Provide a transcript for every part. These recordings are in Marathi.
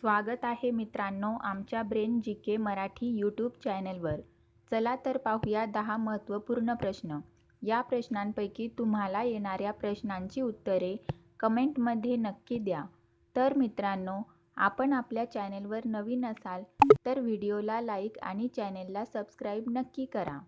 स्वागत आहे मित्रांनो आमच्या ब्रेन जी के मराठी यूट्यूब चॅनलवर. चला तर पाहूया 10 महत्त्वपूर्ण प्रश्न. या प्रश्नांपैकी तुम्हाला येणाऱ्या प्रश्नांची उत्तरे कमेंटमध्ये नक्की द्या. तर मित्रांनो, आपण आपल्या चॅनलवर नवीन असाल तर व्हिडिओला लाईक आणि चॅनलला सबस्क्राईब नक्की करा.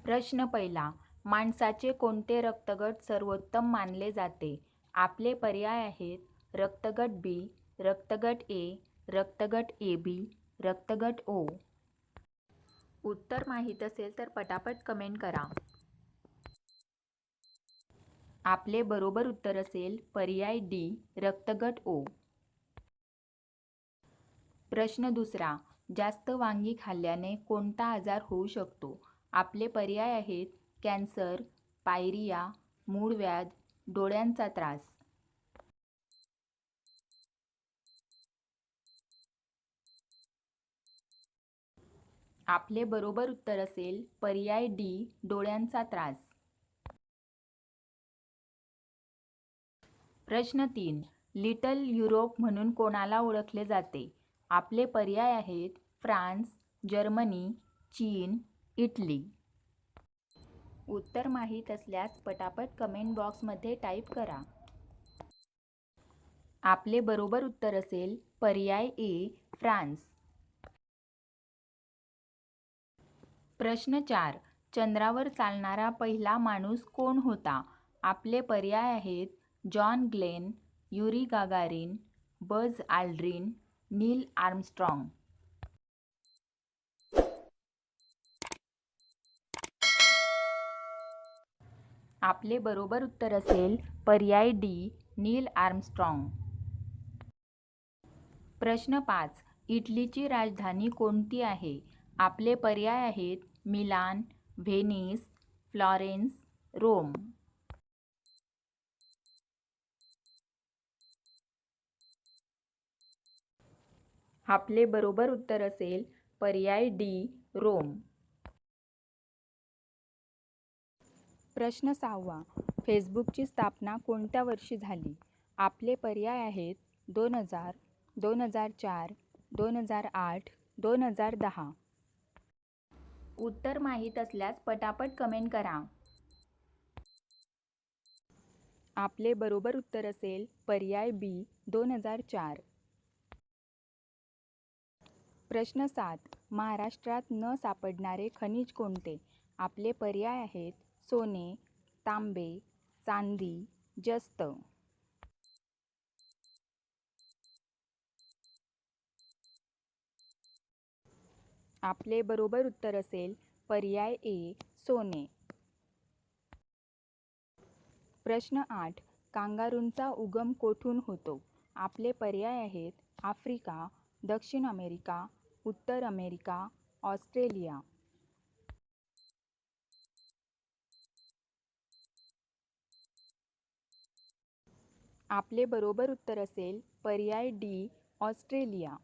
प्रश्न पहिला. माणसाचे कोणते रक्तगट सर्वोत्तम मानले जाते? आपले पर्याय आहेत रक्तगट बी, रक्तगट ए, रक्तगट ए बी, रक्तगट ओ. उत्तर माहीत असेल तर पटापट कमेंट करा. आपले बरोबर उत्तर असेल पर्याय डी, रक्तगट ओ. प्रश्न दुसरा. जास्त वांगी खाल्ल्याने कोणता आजार होऊ शकतो? आपले पर्याय आहेत कॅन्सर, पायरिया, मूळव्याध, डोळ्यांचा त्रास. आपले बरोबर उत्तर असेल पर्याय डी, डोळ्यांचा त्रास. प्रश्न 3. लिटल युरोप म्हणून कोणाला ओळखले जाते? आपले पर्याय आहेत फ्रान्स, जर्मनी, चीन, इटली. उत्तर माहीत असल्यास पटापट कमेंट बॉक्समध्ये टाईप करा. आपले बरोबर उत्तर असेल पर्याय ए, फ्रान्स. प्रश्न 4. चंद्रावर चालणारा पहिला माणूस कोण होता? आपले पर्याय आहेत John Glenn, Yuri Gagarin, Buzz Aldrin, Neil Armstrong. आपले बरोबर उत्तर असेल पर्याय डी, नील आर्मस्ट्रॉंग. प्रश्न 5. इटलीची राजधानी कोणती आहे? आपले पर्याय आहेत मिलान, व्हेनिस, फ्लॉरेन्स, रोम. आपले बरोबर उत्तर असेल पर्याय डी, रोम. प्रश्न 6. फेसबुकची स्थापना कोणत्या वर्षी झाली? आपले पर्याय आहेत 2000, 2004, 2008, 2010. उत्तर माहीत असल्यास पटापट कमेंट करा. आपले बरोबर उत्तर असेल पर्याय बी, 2004. प्रश्न 7. महाराष्ट्रात न सापडणारे खनिज कोणते? आपले पर्याय आहेत सोने, तांबे, चांदी, जस्त. आपले बरोबर उत्तर असेल पर्याय ए, सोने. प्रश्न 8. कांगारूंचा उगम कोठून होतो? आपले पर्याय आहेत आफ्रिका, दक्षिण अमेरिका, उत्तर अमेरिका, ऑस्ट्रेलिया. आपले बरोबर उत्तर असेल पर्याय डी, ऑस्ट्रेलिया.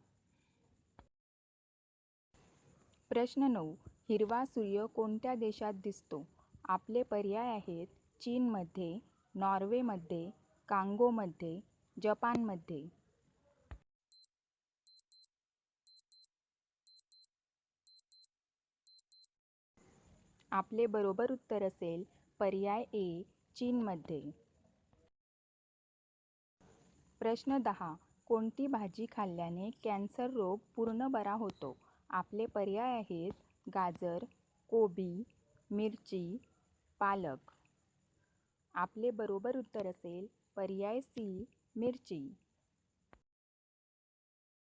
प्रश्न 9. हिरवा सूर्य कोणत्या देशात दिसतो? आपले पर्याय आहेत चीनमध्ये, नॉर्वेमध्ये, कांगोमध्ये, जपानमध्ये. आपले बरोबर उत्तर असेल पर्याय ए, चीनमध्ये. प्रश्न 10. कोणती भाजी खाल्ल्याने कॅन्सर रोग पूर्ण बरा होतो? आपले पर्याय आहेत गाजर, कोबी, मिरची, पालक. आपले बरोबर उत्तर असेल पर्याय सी, मिरची.